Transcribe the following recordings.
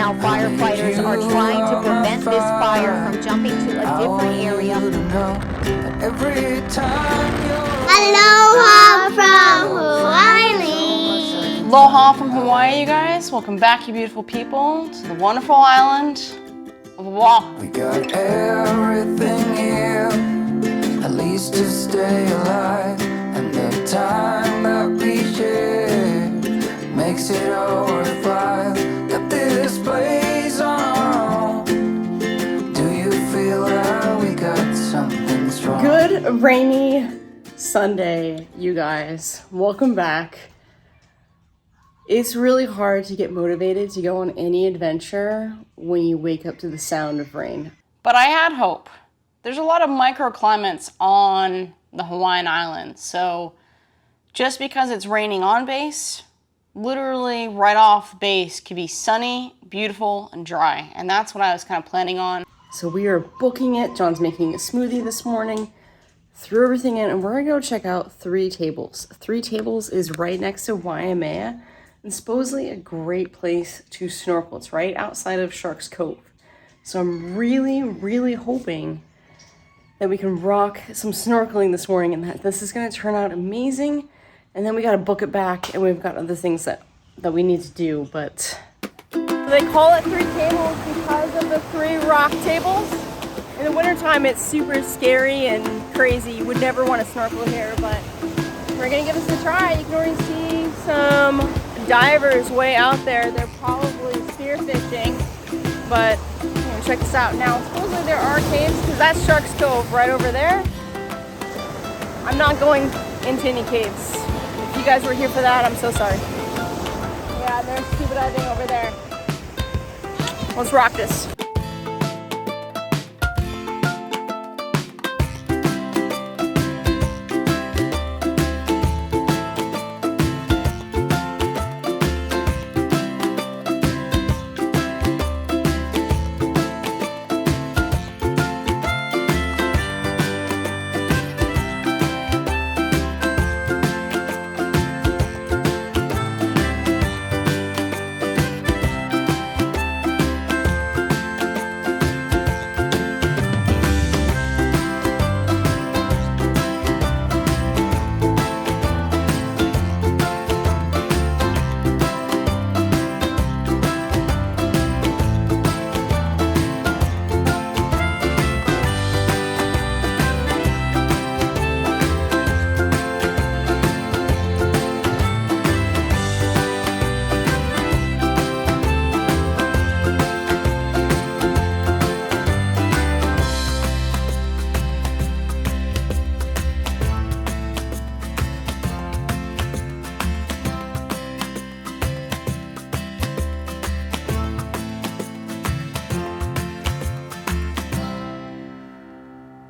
now firefighters are trying to prevent this fire from jumping to a different area. Aloha from Hawaii. Aloha from Hawaii, you guys. Welcome back, you beautiful people, to the wonderful island of Oahu. We got everything here, at least to stay alive, and the time that we share makes it all worthwhile. Got this place on our own. Do you feel that we got something strong? Good rainy Sunday, you guys. Welcome back. It's really hard to get motivated to go on any adventure when you wake up to the sound of rain. But I had hope. There's a lot of microclimates on the Hawaiian Islands, so just because it's raining on base, literally right off base could be sunny, beautiful, and dry. And that's what I was kind of planning on. So we are booking it. John's making a smoothie this morning. Threw everything in, and we're gonna go check out Three Tables. Three Tables is right next to Waimea, and supposedly a great place to snorkel. It's right outside of Shark's Cove. So I'm really, really hoping that we can rock some snorkeling this morning and that this is gonna turn out amazing. And then we gotta book it back, and we've got other things that we need to do, but... They call it Three Tables because of the three rock tables. In the wintertime, it's super scary and crazy. You would never want to snorkel here, but we're gonna give this a try. You can already see some divers way out there. They're probably spearfishing, but check this out. Now, supposedly there are caves, because that's Shark's Cove right over there. I'm not going into any caves. If you guys were here for that, I'm so sorry. Yeah, there's scuba diving over there. Let's rock this.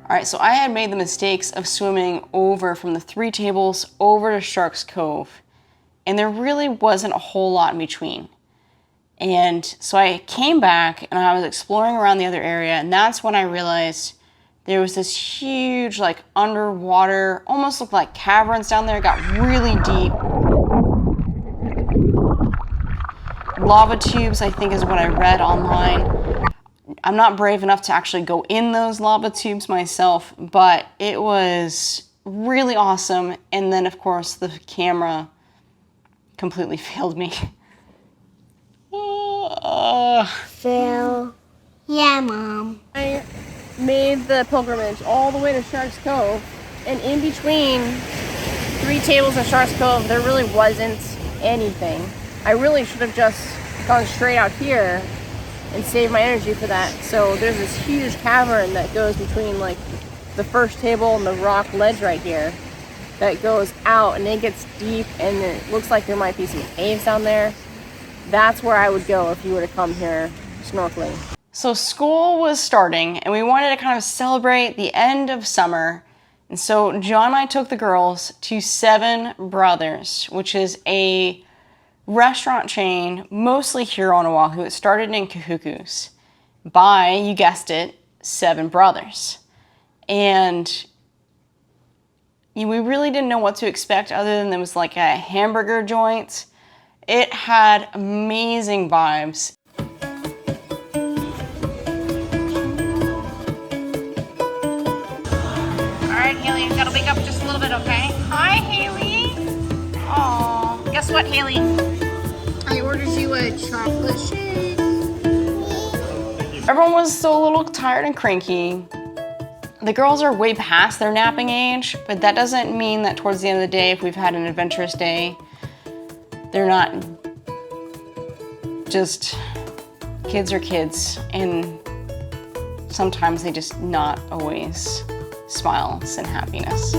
All right, so I had made the mistakes of swimming over from the Three Tables over to Shark's Cove, and there really wasn't a whole lot in between. And so I came back and I was exploring around the other area, and that's when I realized there was this huge, like, underwater, almost looked like caverns down there. It got really deep. Lava tubes, I think, is what I read online. I'm not brave enough to actually go in those lava tubes myself, but it was really awesome. And then, of course, the camera completely failed me. Phil. Yeah, Mom. I made the pilgrimage all the way to Shark's Cove, and in between Three Tables and Shark's Cove, there really wasn't anything. I really should have just gone straight out here and save my energy for that. So there's this huge cavern that goes between, like, the first table and the rock ledge right here that goes out, and it gets deep, and it looks like there might be some caves down there. That's where I would go if you were to come here snorkeling. So school was starting, and we wanted to kind of celebrate the end of summer. And so John and I took the girls to Seven Brothers, which is a restaurant chain, mostly here on Oahu. It started in Kahuku's by, you guessed it, Seven Brothers. And we really didn't know what to expect other than there was like a hamburger joint. It had amazing vibes. right, Haley, you gotta wake up just a little bit, okay? Hi, Haley. Aw. Guess what, Haley? I ordered you a chocolate shake. Everyone was still a little tired and cranky. The girls are way past their napping age, but that doesn't mean that towards the end of the day, if we've had an adventurous day, they're not just kids are kids, and sometimes they just not always smiles and happiness.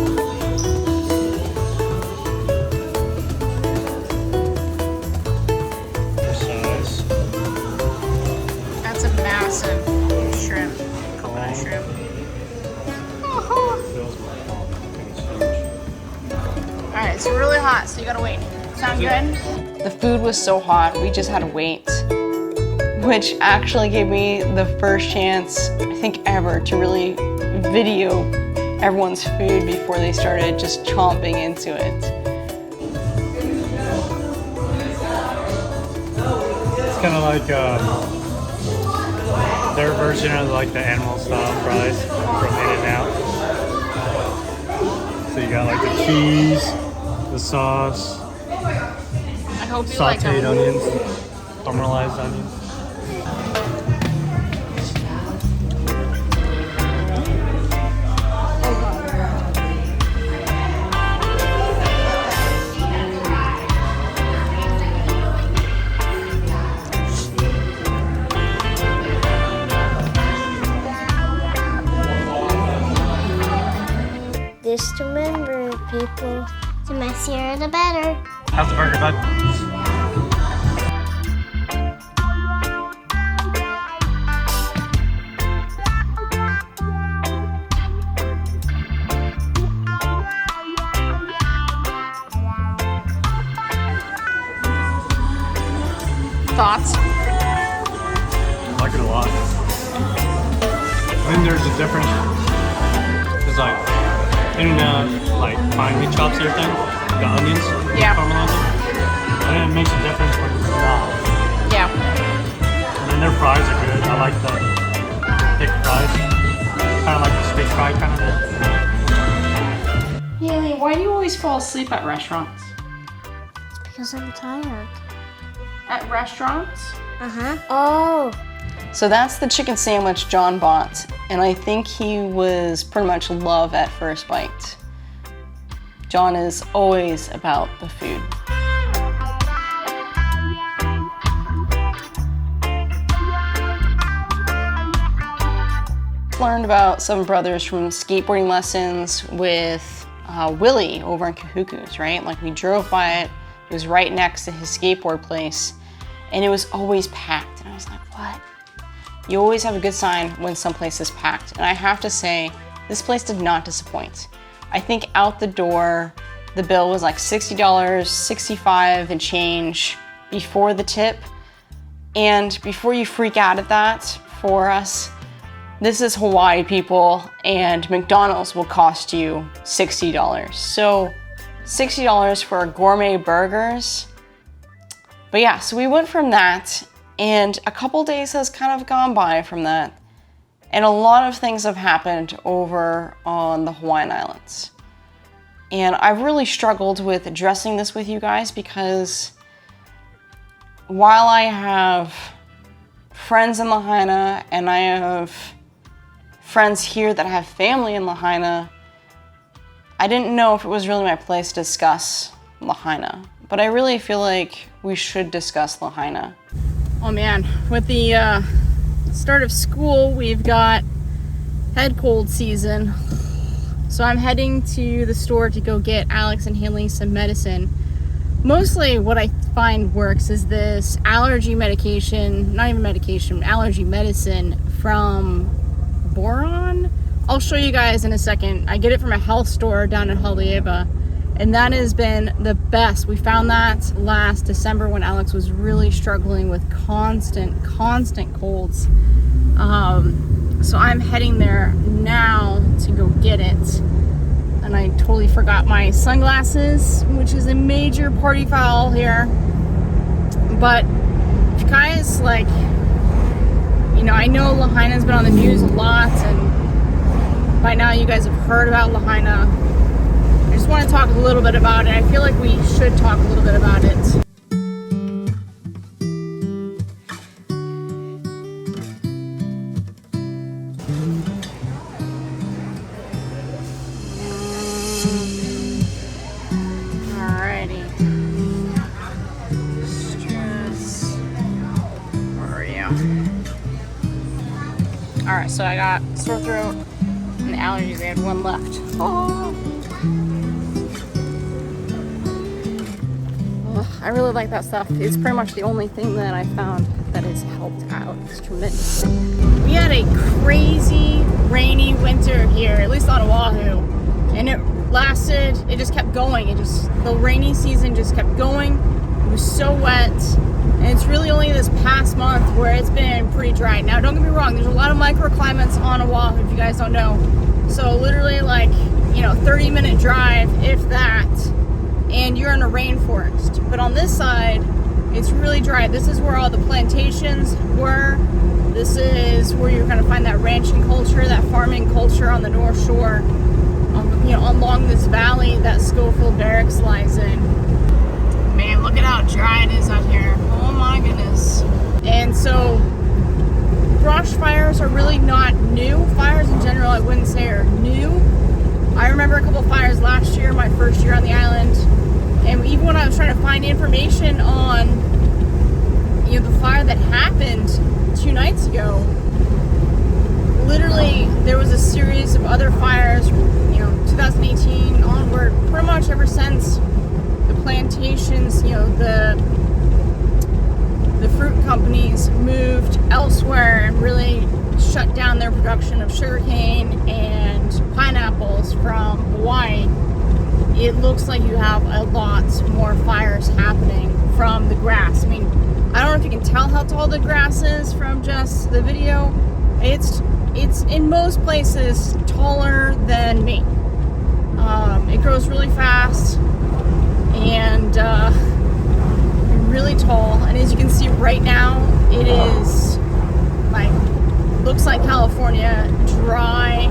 That's a massive shrimp, coconut shrimp. All right, it's really hot, so you gotta wait. Sound good? The food was so hot, we just had to wait, which actually gave me the first chance, I think ever, to really video everyone's food before they started just chomping into it. It's kind of like their version of like the animal style fries from In-N-Out. So you got like the cheese, the sauce, I hope you like sauteed them. onions, caramelized onions. Just remember, people, the messier the better. How's the burger, bud? Thoughts? I like it a lot. I think there's a difference. It's like In-N-Out, like fine meat chops, everything, the onions, Yeah. caramelized them. And then it makes a difference when it's not. Yeah. And then their fries are good. I like the thick fries. Kind of like the steak fry kind of thing. Haley, why do you always fall asleep at restaurants? Because I'm tired. At restaurants? Oh. So that's the chicken sandwich John bought, and I think he was pretty much love at first bite. John is always about the food. Learned about Seven Brothers from skateboarding lessons with Willie over in Kahuku's, right? Like we drove by it, it was right next to his skateboard place, and it was always packed. And I was like, what? You always have a good sign when someplace is packed. And I have to say, this place did not disappoint. I think out the door, the bill was like $60, $65 and change before the tip. And before you freak out at that, for us, this is Hawaii, people, and McDonald's will cost you $60. So $60 for gourmet burgers. But yeah, so we went from that, and a couple days has kind of gone by from that. And a lot of things have happened over on the Hawaiian Islands. And I've really struggled with addressing this with you guys because while I have friends in Lahaina and I have friends here that have family in Lahaina, I didn't know if it was really my place to discuss Lahaina. But I really feel like we should discuss Lahaina. Oh man, with the start of school, we've got head cold season. So I'm heading to the store to go get Alex and Haley some medicine. Mostly what I find works is this allergy medication, not even medication, allergy medicine from Boron. I'll show you guys in a second. I get it from a health store down in Haleiwa, and that has been the best. We found that last December when Alex was really struggling with constant colds. So I'm heading there now to go get it. And I totally forgot my sunglasses, which is a major party foul here. But guys, like, you know, I know Lahaina's been on the news a lot, and by now you guys have heard about Lahaina. I just want to talk a little bit about it. I feel like we should talk a little bit about it. Alrighty. Stress. Where are you? Alright, so I got sore throat and allergies. I had one left. Oh. I really like that stuff. It's pretty much the only thing that I found that has helped out. It's tremendous. We had a crazy rainy winter here, at least on Oahu, and it lasted. It just kept going. The rainy season just kept going. It was so wet, and it's really only this past month where it's been pretty dry. Now, don't get me wrong. There's a lot of microclimates on Oahu, if you guys don't know. So literally, 30-minute drive, if that. And you're in a rainforest. But on this side, it's really dry. This is where all the plantations were. This is where you're going to find that ranching culture, that farming culture on the North Shore, along this valley that Schofield Barracks lies in. Man, look at how dry it is out here. Oh my goodness. And so, brush fires are really not new. Fires in general, I wouldn't say are new. I remember a couple fires last year, my first year on the island, and even when I was trying to find information on, the fire that happened 2 nights ago, literally there was a series of other fires, 2018 onward, pretty much ever since the plantations, the fruit companies moved elsewhere and really shut down their production of sugarcane and pineapples from Hawaii. It looks like you have a lot more fires happening from the grass. I mean, I don't know if you can tell how tall the grass is from just the video. It's in most places taller than me. It grows really fast and really tall. And as you can see right now, it is looks like California, dry,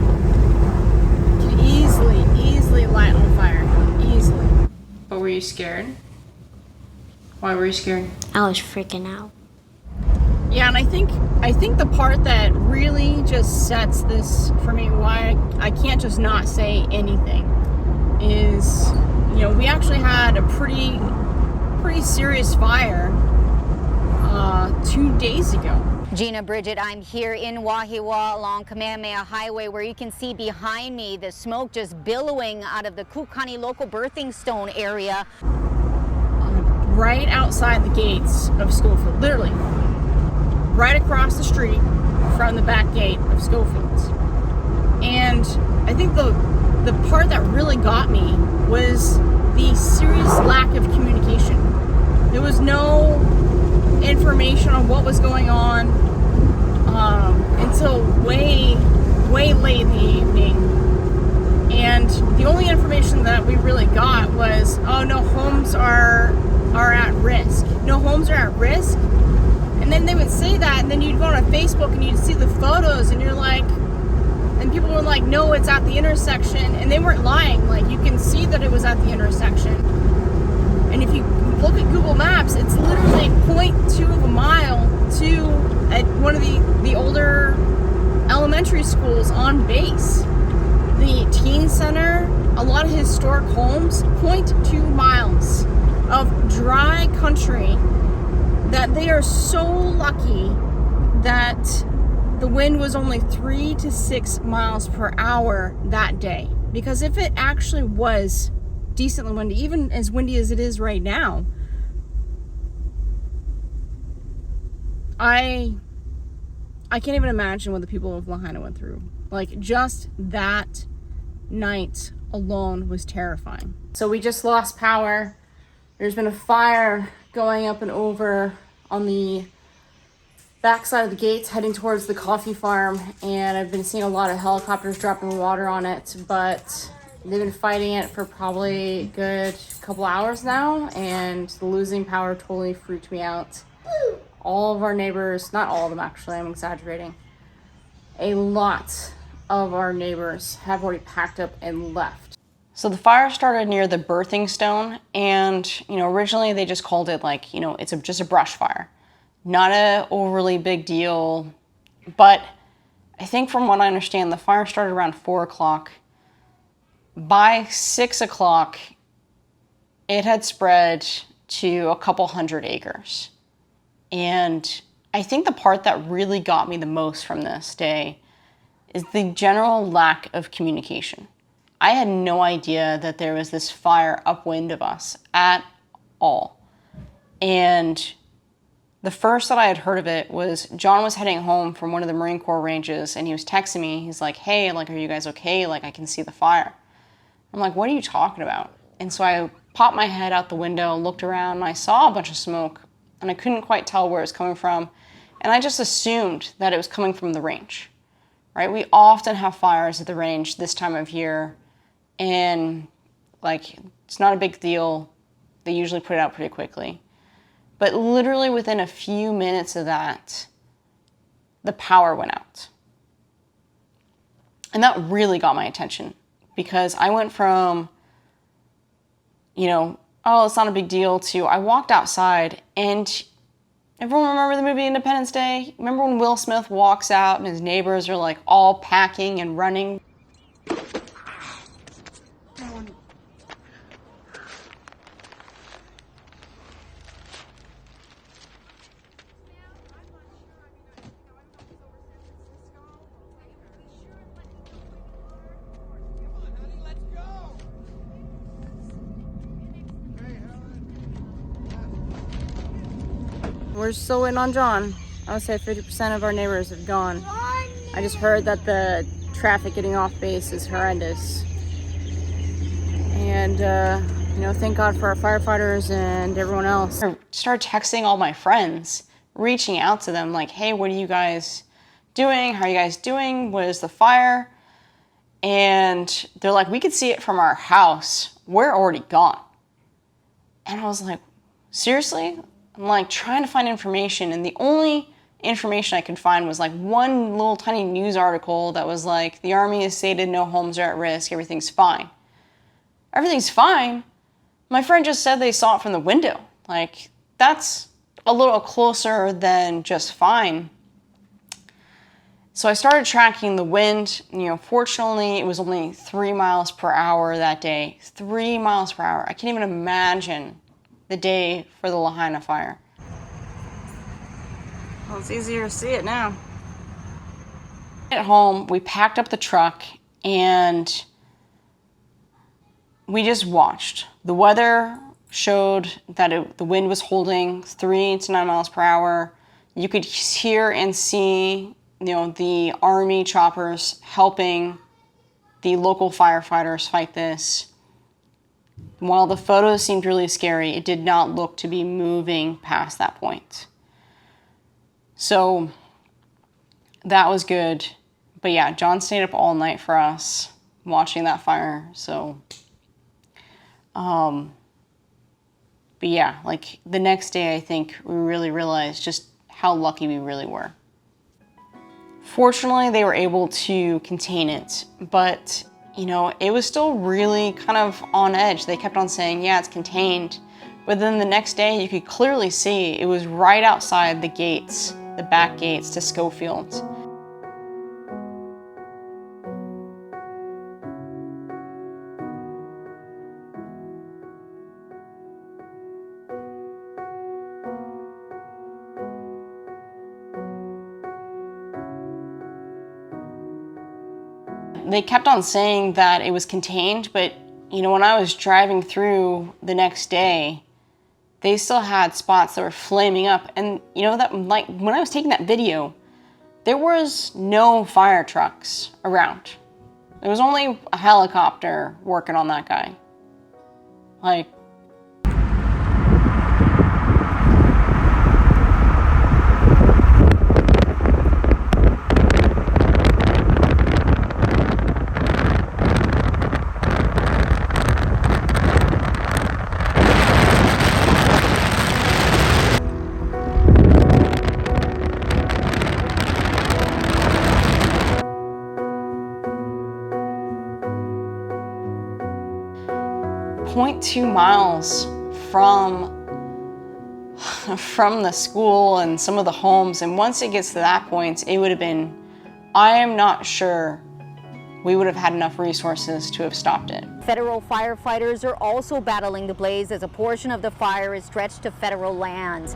can easily light on fire, easily. But were you scared? Why were you scared? I was freaking out. Yeah, and I think the part that really just sets this for me, why I can't just not say anything, is we actually had a pretty serious fire 2 days ago. Gina, Bridget, I'm here in Wahiawa along Kamehameha Highway, where you can see behind me the smoke just billowing out of the Kukani local birthing stone area. Right outside the gates of Schofield, literally right across the street from the back gate of Schofield's. And I think the part that really got me was the serious lack of communication. There was no information on what was going on until way late in the evening, and the only information that we really got was, oh, no homes are at risk. No homes are at risk. And then they would say that, and then you'd go on Facebook and you'd see the photos, and you're like, and people were like, no, it's at the intersection, and they weren't lying. You can see that it was at the intersection. And if you look at Google Maps, it's literally 0.2 of a mile to one of the older elementary schools on base. The teen center, a lot of historic homes, 0.2 miles of dry country, that they are so lucky that the wind was only 3 to 6 miles per hour that day. Because if it actually was decently windy, even as windy as it is right now, I can't even imagine what the people of Lahaina went through. Just that night alone was terrifying. So we just lost power. There's been a fire going up and over on the backside of the gates heading towards the coffee farm, and I've been seeing a lot of helicopters dropping water on it, but they've been fighting it for probably a good couple hours now, and the losing power totally freaked me out. All of our neighbors, not all of them actually, I'm exaggerating, a lot of our neighbors have already packed up and left. So the fire started near the birthing stone, and originally they just called it like, it's just a brush fire. Not a overly big deal, but I think from what I understand, the fire started around 4 o'clock. By 6 o'clock, it had spread to a couple hundred acres. And I think the part that really got me the most from this day is the general lack of communication. I had no idea that there was this fire upwind of us at all. And the first that I had heard of it was John was heading home from one of the Marine Corps ranges, and he was texting me. He's like, hey, like, are you guys okay? Like, I can see the fire. I'm like, what are you talking about? And so I popped my head out the window, looked around, and I saw a bunch of smoke, and I couldn't quite tell where it was coming from. And I just assumed that it was coming from the range, right? We often have fires at the range this time of year, and like, it's not a big deal. They usually put it out pretty quickly. But literally within a few minutes of that, the power went out. And that really got my attention, because I went from, oh, it's not a big deal, to I walked outside, and everyone remember the movie Independence Day? Remember when Will Smith walks out and his neighbors are like all packing and running? We're still waiting on John. I would say 50% of our neighbors have gone. I just heard that the traffic getting off base is horrendous. And, thank God for our firefighters and everyone else. I started texting all my friends, reaching out to them like, hey, what are you guys doing? How are you guys doing? What is the fire? And they're like, we could see it from our house. We're already gone. And I was like, seriously? I'm like trying to find information, and the only information I could find was like one little tiny news article that was like, the Army has stated no homes are at risk, everything's fine. Everything's fine? My friend just said they saw it from the window. Like, that's a little closer than just fine. So I started tracking the wind. Fortunately, it was only 3 miles per hour that day. 3 miles per hour. I can't even imagine the day for the Lahaina fire. Well, it's easier to see it now. At home, we packed up the truck and we just watched. The weather showed that the wind was holding 3 to 9 miles per hour. You could hear and see, the Army choppers helping the local firefighters fight this. While the photos seemed really scary, it did not look to be moving past that point. So that was good. But yeah, John stayed up all night for us watching that fire. So, but yeah, like the next day, I think we really realized just how lucky we really were. Fortunately, they were able to contain it, but it was still really kind of on edge. They kept on saying, yeah, it's contained. But then the next day, you could clearly see it was right outside the gates, the back gates to Schofield. They kept on saying that it was contained, but when I was driving through the next day, they still had spots that were flaming up. And that, like, when I was taking that video, there was no fire trucks around. There was only a helicopter working on that guy. Like, 0.2 miles from the school and some of the homes. And once it gets to that point, it would have been, I am not sure we would have had enough resources to have stopped it. Federal firefighters are also battling the blaze as a portion of the fire is stretched to federal lands.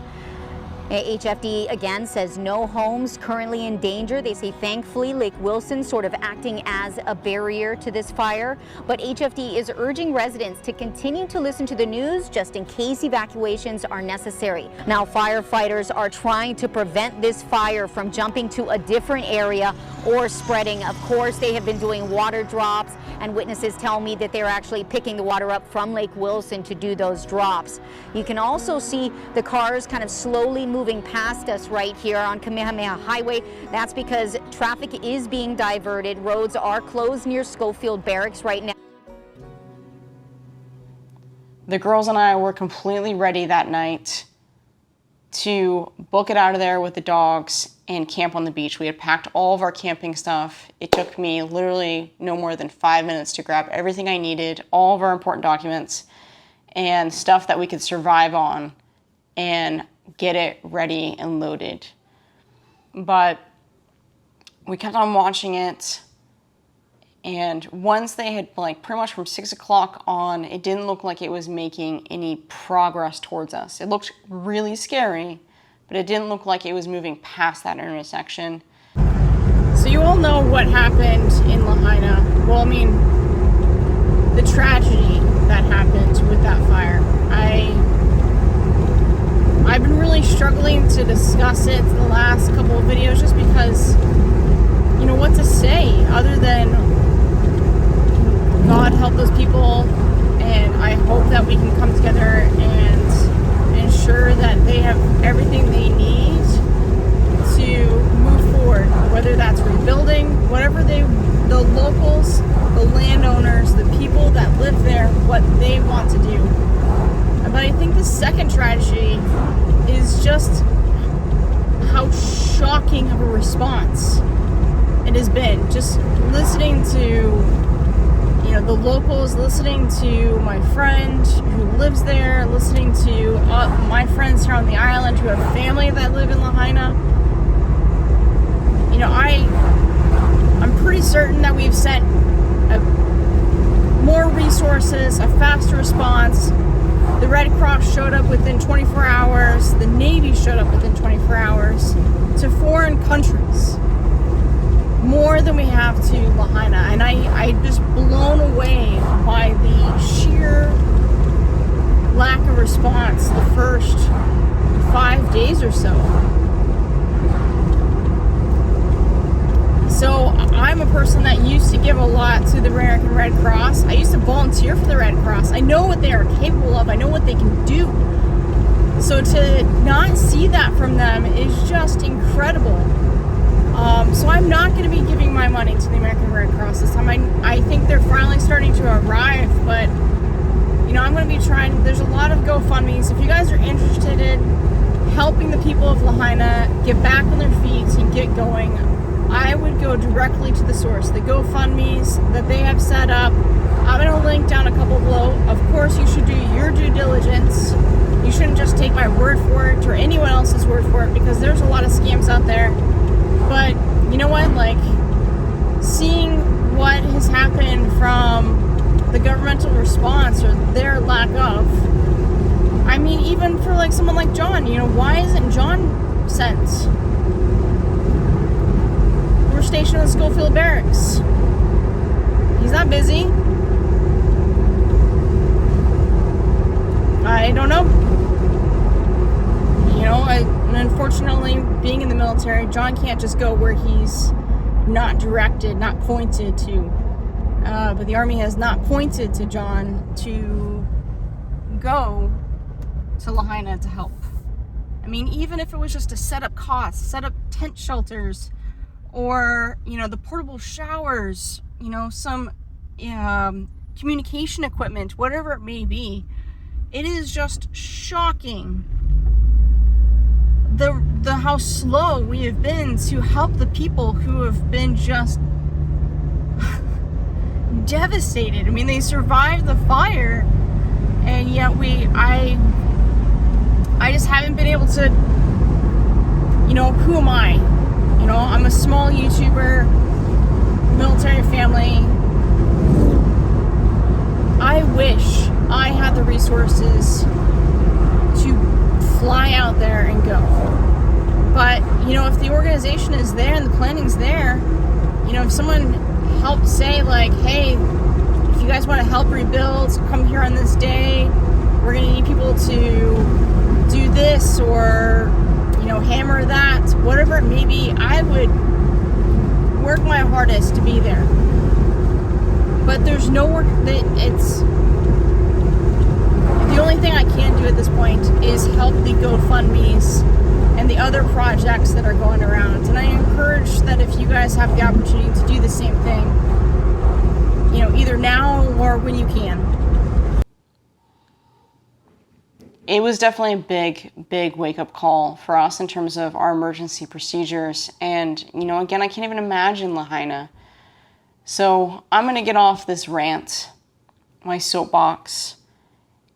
HFD again says no homes currently in danger. They say thankfully Lake Wilson sort of acting as a barrier to this fire. But HFD is urging residents to continue to listen to the news just in case evacuations are necessary. Now firefighters are trying to prevent this fire from jumping to a different area or spreading. Of course, they have been doing water drops, and witnesses tell me that they're actually picking the water up from Lake Wilson to do those drops. You can also see the cars kind of slowly moving past us right here on Kamehameha Highway. That's because traffic is being diverted. Roads are closed near Schofield Barracks right now. The girls and I were completely ready that night to book it out of there with the dogs and camp on the beach. We had packed all of our camping stuff. It took me literally no more than 5 minutes to grab everything I needed, all of our important documents, and stuff that we could survive on, and get it ready and loaded. But we kept on watching it, and once they had, like, pretty much from 6 o'clock on, it didn't look like it was making any progress towards us. It looked really scary, but it didn't look like it was moving past that intersection. So you all know what happened in Lahaina. Well, I mean, the tragedy that happened with that fire. I've been really struggling to discuss it the last couple of videos just because, you know, what to say other than God help those people, and I hope that we can come together and ensure that they have everything they need to move forward, whether that's rebuilding, whatever the locals, the landowners, the people that live there, what they want to do. But I think the second tragedy is just how shocking of a response it has been. Just listening to, you know, the locals, listening to my friend who lives there, listening to my friends here on the island who have family that live in Lahaina. You know, I'm pretty certain that we've sent more resources, a faster response. The Red Cross showed up within 24 hours. The Navy showed up within 24 hours to foreign countries. More than we have to Lahaina. And I'm just blown away by the sheer lack of response the first 5 days or so. So I'm a person that used to give a lot to the American Red Cross. I used to volunteer for the Red Cross. I know what they are capable of. I know what they can do. So to not see that from them is just incredible. So I'm not going to be giving my money to the American Red Cross this time. I think they're finally starting to arrive, but you know, I'm going to be trying. There's a lot of GoFundMes. If you guys are interested in helping the people of Lahaina get back on their feet and get going, I would go directly to the source. The GoFundMes that they have set up, I'm going to link down a couple below. Of course, you should do your due diligence. You shouldn't just take my word for it or anyone else's word for it, because there's a lot of scams out there. But you know what? Like, seeing what has happened from the governmental response or their lack of, I mean, even for like someone like John, you know, why isn't John sent? We're stationed at Schofield Barracks. He's not busy. I don't know. You know, unfortunately, being in the military, John can't just go where he's not directed, not pointed to. But the Army has not pointed to John to go to Lahaina to help. I mean, even if it was just to set up cots, set up tent shelters, or, you know, the portable showers, you know, some communication equipment, whatever it may be, it is just shocking the how slow we have been to help the people who have been just devastated. I mean, they survived the fire, and yet I just haven't been able to, you know, who am I? You know, I'm a small YouTuber, military family. I wish I had the resources to fly out there and go. But, you know, if the organization is there and the planning's there, you know, if someone helped say like, hey, if you guys want to help rebuild, come here on this day. We're going to need people to do this or, you know, hammer that, whatever it may be, I would work my hardest to be there. But there's no work that the only thing I can do at this point is help the GoFundMes and the other projects that are going around. And I encourage that if you guys have the opportunity to do the same thing, you know, either now or when you can. It was definitely a big wake-up call for us in terms of our emergency procedures. And, you know, again, I can't even imagine Lahaina. So I'm going to get off this rant, my soapbox,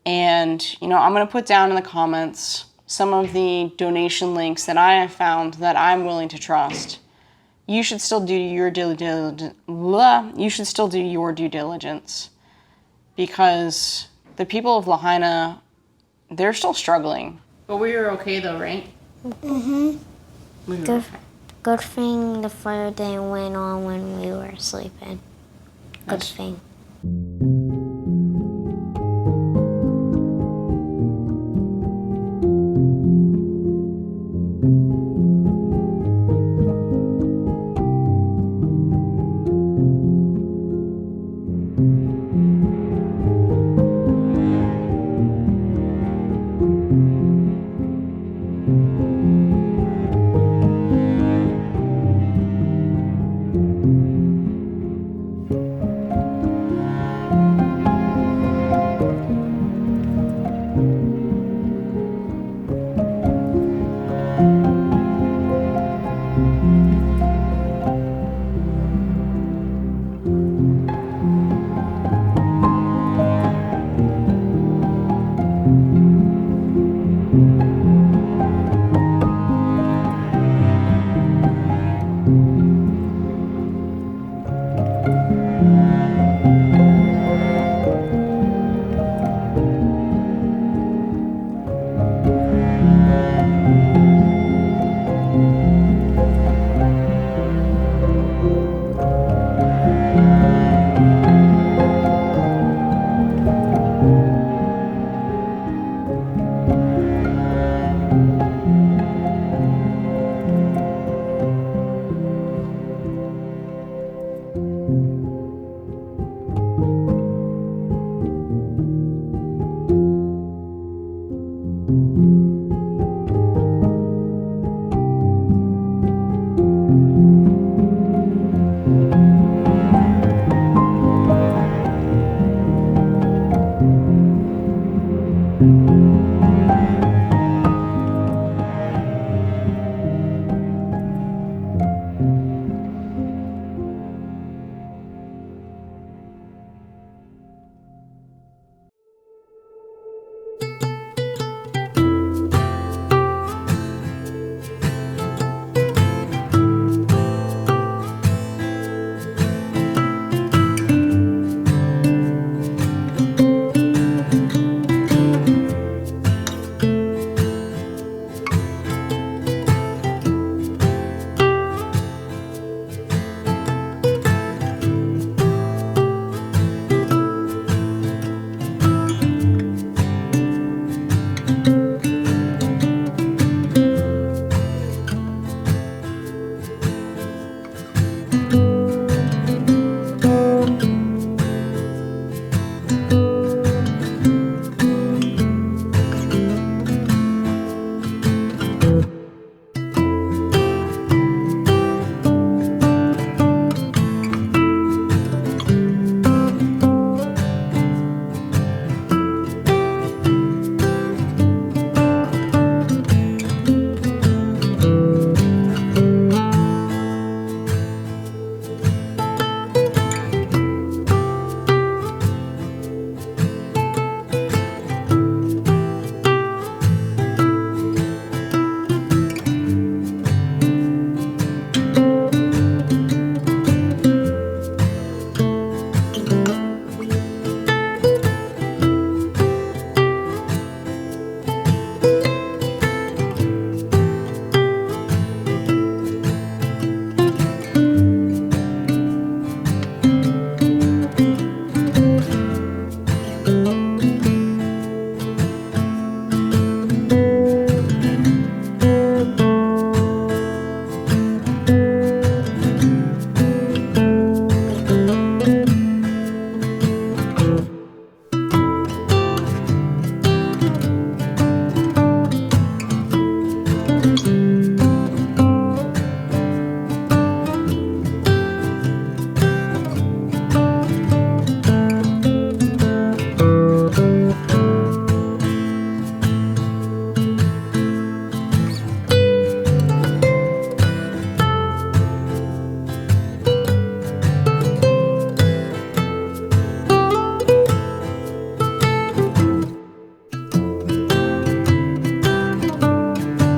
and, you know, I'm going to put down in the comments some of the donation links that I have found that I'm willing to trust. You should still do your due diligence, because the people of Lahaina, they're still struggling. But we were okay though, right? Mm-hmm. We were okay. Good thing the fire didn't went on when we were sleeping. Good thing.